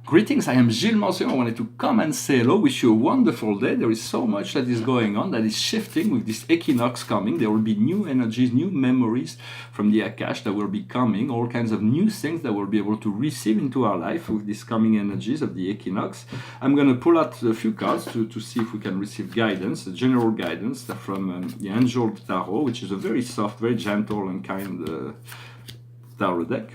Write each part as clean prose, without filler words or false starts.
Greetings, I am Gilles Mansion. I wanted to come and say hello, wish you a wonderful day. There is so much that is going on, that is shifting with this equinox coming. There will be new energies, new memories from the Akash that will be coming, all kinds of new things that we'll be able to receive into our life with these coming energies of the equinox. I'm going to pull out a few cards to see if we can receive guidance, a general guidance from the Angel Tarot, which is a very soft, very gentle and kind tarot deck.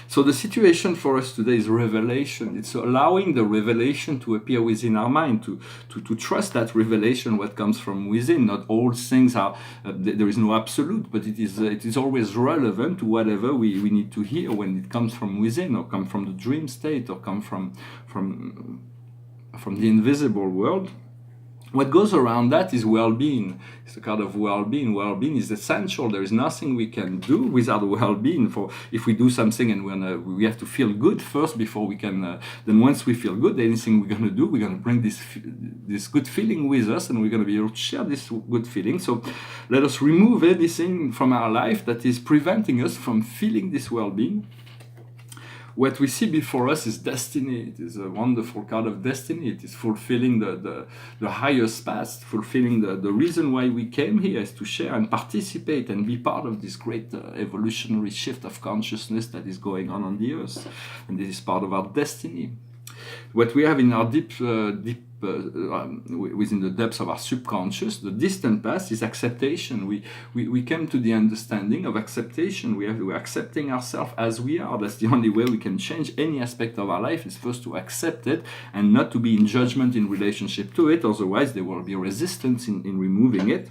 So the situation for us today is revelation. It's allowing the revelation to appear within our mind, to trust that revelation, what comes from within. Not all things are, there is no absolute, but it is always relevant to whatever we need to hear when it comes from within, or come from the dream state, or come from the invisible world. What goes around that is well-being. It's a kind of well-being. Well-being is essential. There is nothing we can do without well-being. For if we do something and we have to feel good first before we can. Then once we feel good, anything we're going to do, we're going to bring this good feeling with us, and we're going to be able to share this good feeling. So let us remove anything from our life that is preventing us from feeling this well-being. What we see before us is destiny. It is a wonderful card of destiny. It is fulfilling the highest past, fulfilling the reason why we came here is to share and participate and be part of this great evolutionary shift of consciousness that is going on the earth. And this is part of our destiny. What we have in our within the depths of our subconscious, the distant past, is acceptation. We came to the understanding of acceptation. We're accepting ourselves as we are. That's the only way we can change any aspect of our life, is first to accept it and not to be in judgment in relationship to it. Otherwise, there will be resistance in removing it.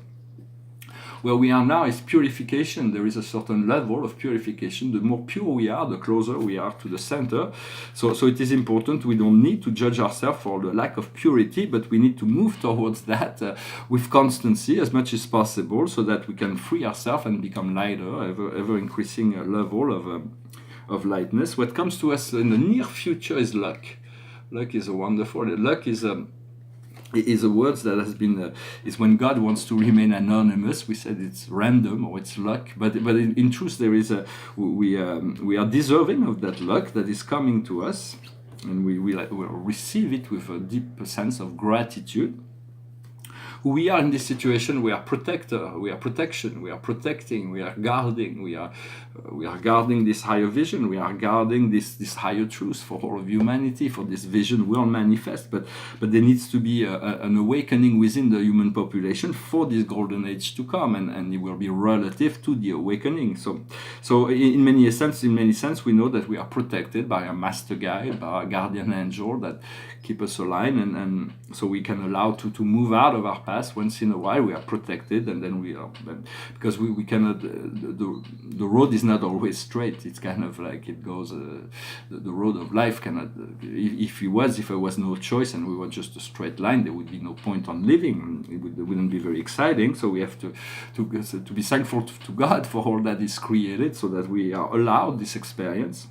Where we are now is purification. There is a certain level of purification. The more pure we are, the closer we are to the center. So it is important. We don't need to judge ourselves for the lack of purity, but we need to move towards that with constancy as much as possible, so that we can free ourselves and become lighter, ever increasing level of lightness. What comes to us in the near future is luck. Luck is a wonderful. Luck is a word that has been is when God wants to remain anonymous. We said it's random or it's luck, but in truth there is we are deserving of that luck that is coming to us, and we will receive it with a deep sense of gratitude. We are in this situation. We are protector. We are protection. We are protecting. We are guarding. We are guarding this higher vision. We are guarding this higher truth for all of humanity. For this vision will manifest, but there needs to be an awakening within the human population for this golden age to come, and it will be relative to the awakening. So in many sense, we know that we are protected by a master guide, by a guardian angel that keep us aligned, and so we can allow to move out of our past once in a while. We are protected, and then we are, because we cannot, the road is not always straight. It's kind of like it goes, the road of life cannot, if there was no choice and we were just a straight line, there would be no point on living. It wouldn't be very exciting. So we have to be thankful to God for all that is created, so that we are allowed this experience.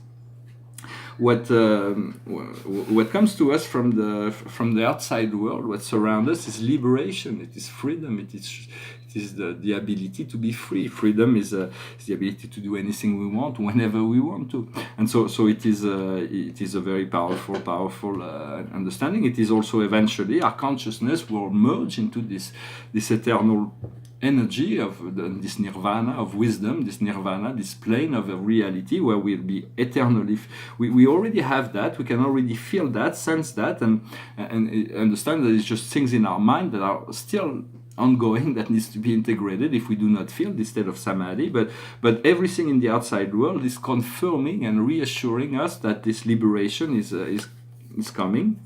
What comes to us from the outside world, what surrounds us, is liberation. It is freedom. It is the ability to be free. Freedom is the ability to do anything we want, whenever we want to. And so it is a very powerful understanding. It is also eventually our consciousness will merge into this eternal energy of this nirvana of wisdom, this nirvana, this plane of a reality where we'll be eternally. We already have that. We can already feel that, sense that, and understand that it's just things in our mind that are still ongoing, that needs to be integrated if we do not feel this state of samadhi. But everything in the outside world is confirming and reassuring us that this liberation is coming.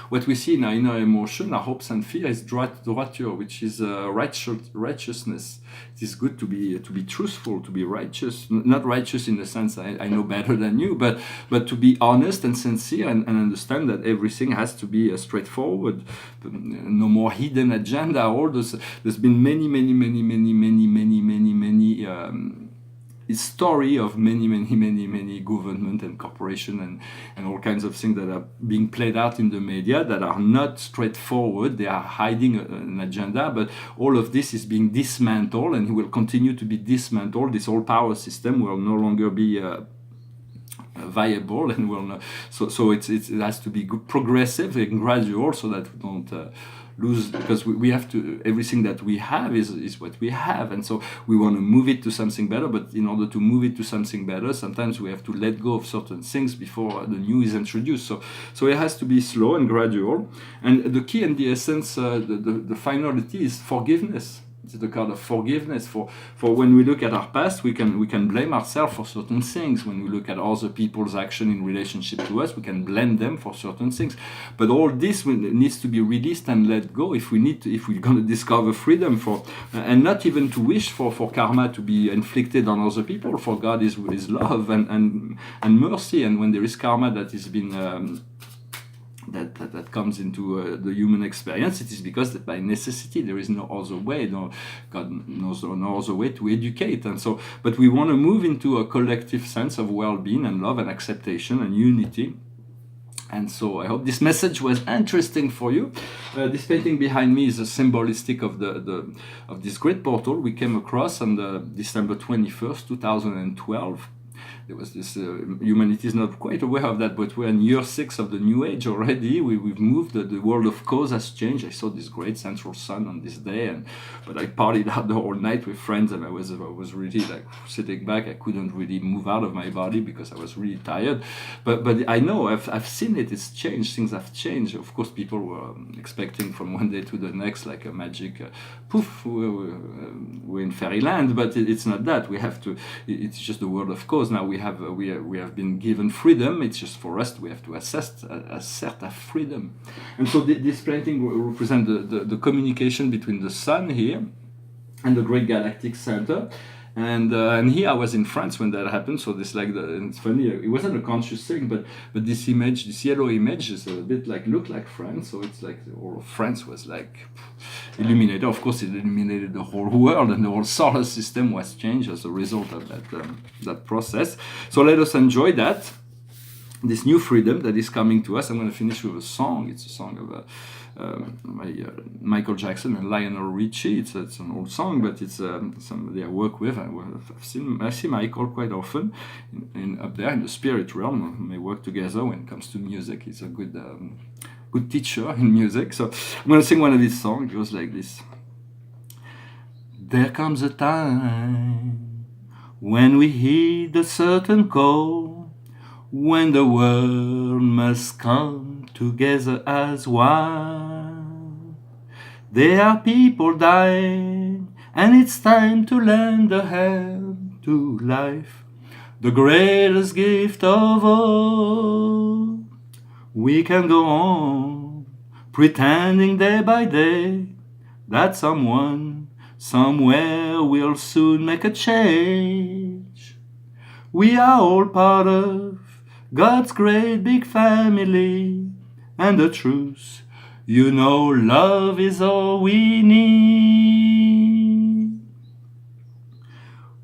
What we see in our inner emotion, our hopes and fear, is droiture, which is righteousness. It is good to be truthful, to be righteous. Not righteous in the sense I know better than you, but to be honest and sincere, and understand that everything has to be straightforward. No more hidden agenda. All those. There's been many story of many government and corporation and all kinds of things that are being played out in the media that are not straightforward. They are hiding an agenda, but all of this is being dismantled, and it will continue to be dismantled. This whole power system will no longer be viable, and so it has to be progressive and gradual, so that we don't lose, because we have to, everything that we have is what we have, and so we want to move it to something better, but in order to move it to something better, sometimes we have to let go of certain things before the new is introduced. So it has to be slow and gradual, and the key and the essence, the finality is forgiveness. It's the kind of forgiveness for when we look at our past, we can blame ourselves for certain things. When we look at other people's action in relationship to us, we can blame them for certain things. But all this needs to be released and let go if we're going to discover freedom and not even to wish for karma to be inflicted on other people. For God is love and mercy, and when there is karma that is been that comes into the human experience, it is because that by necessity there is no other way. God knows no other way to educate, and so. But we want to move into a collective sense of well-being and love and acceptation and unity. And so I hope this message was interesting for you. This painting behind me is a symbolistic of of this great portal we came across on December 21st, 2012. There was this, humanity is not quite aware of that, but we're in year 6 of the New Age already. We've moved, the world of cause has changed. I saw this great central sun on this day, but I partied out the whole night with friends, and I was really like sitting back. I couldn't really move out of my body because I was really tired. But I know, I've seen it, it's changed, things have changed. Of course, people were expecting from one day to the next like a magic poof, we're in fairyland, but it's not that. We have to, it's just the world of cause. Now we have been given freedom. It's just for us we have to assert our freedom. And so this painting represents the communication between the sun here and the great galactic center. And here I was in France when that happened. So this and it's funny, it wasn't a conscious thing, but this image, this yellow image, is a bit looked like France. So it's like all of France was illuminated. Of course, it illuminated the whole world, and the whole solar system was changed as a result of that process. So let us enjoy that, this new freedom that is coming to us. I'm going to finish with a song. It's a song of Michael Jackson and Lionel Richie. It's an old song, but it's somebody I work with. I see Michael quite often up there in the spirit realm. We work together when it comes to music. He's a good teacher in music. So I'm going to sing one of his songs. It goes like this. There comes a time when we heed a certain call, when the world must come together as one. There are people dying, and it's time to lend a hand to life, the greatest gift of all. We can go on pretending day by day that someone somewhere will soon make a change. We are all part of God's great big family, and the truth, love is all we need.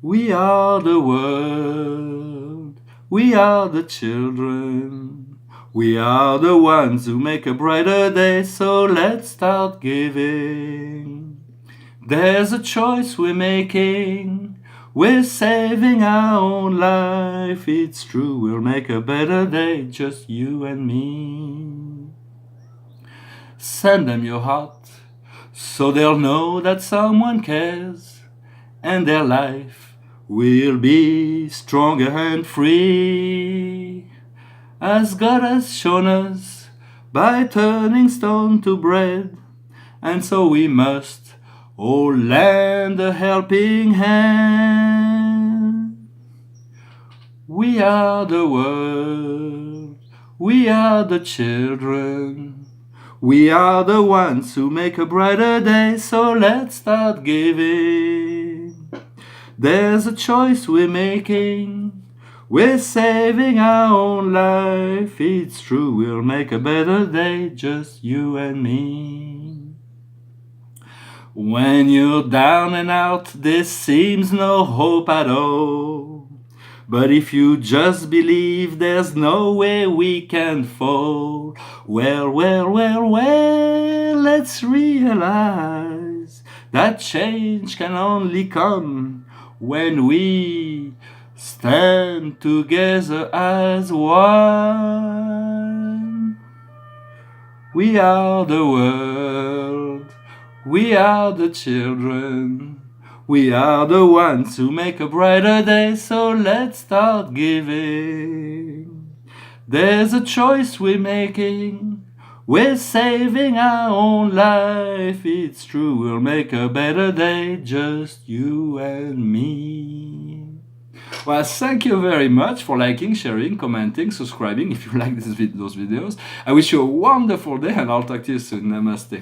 We are the world, we are the children, we are the ones who make a brighter day, so let's start giving. There's a choice we're making. We're saving our own life. It's true, we'll make a better day, just you and me. Send them your heart, so they'll know that someone cares, and their life will be stronger and free, as God has shown us by turning stone to bread. And so we must all lend a helping hand. We are the world, we are the children, we are the ones who make a brighter day, so let's start giving. There's a choice we're making. We're saving our own life. It's true, we'll make a better day, just you and me. When you're down and out, there seems no hope at all. But if you just believe, there's no way we can fall. Well, let's realize that change can only come when we stand together as one. We are the world, we are the children, we are the ones who make a brighter day, so let's start giving. There's a choice we're making, we're saving our own life, it's true, we'll make a better day, just you and me. Well, thank you very much for liking, sharing, commenting, subscribing if you like those videos. I wish you a wonderful day and I'll talk to you soon. Namaste.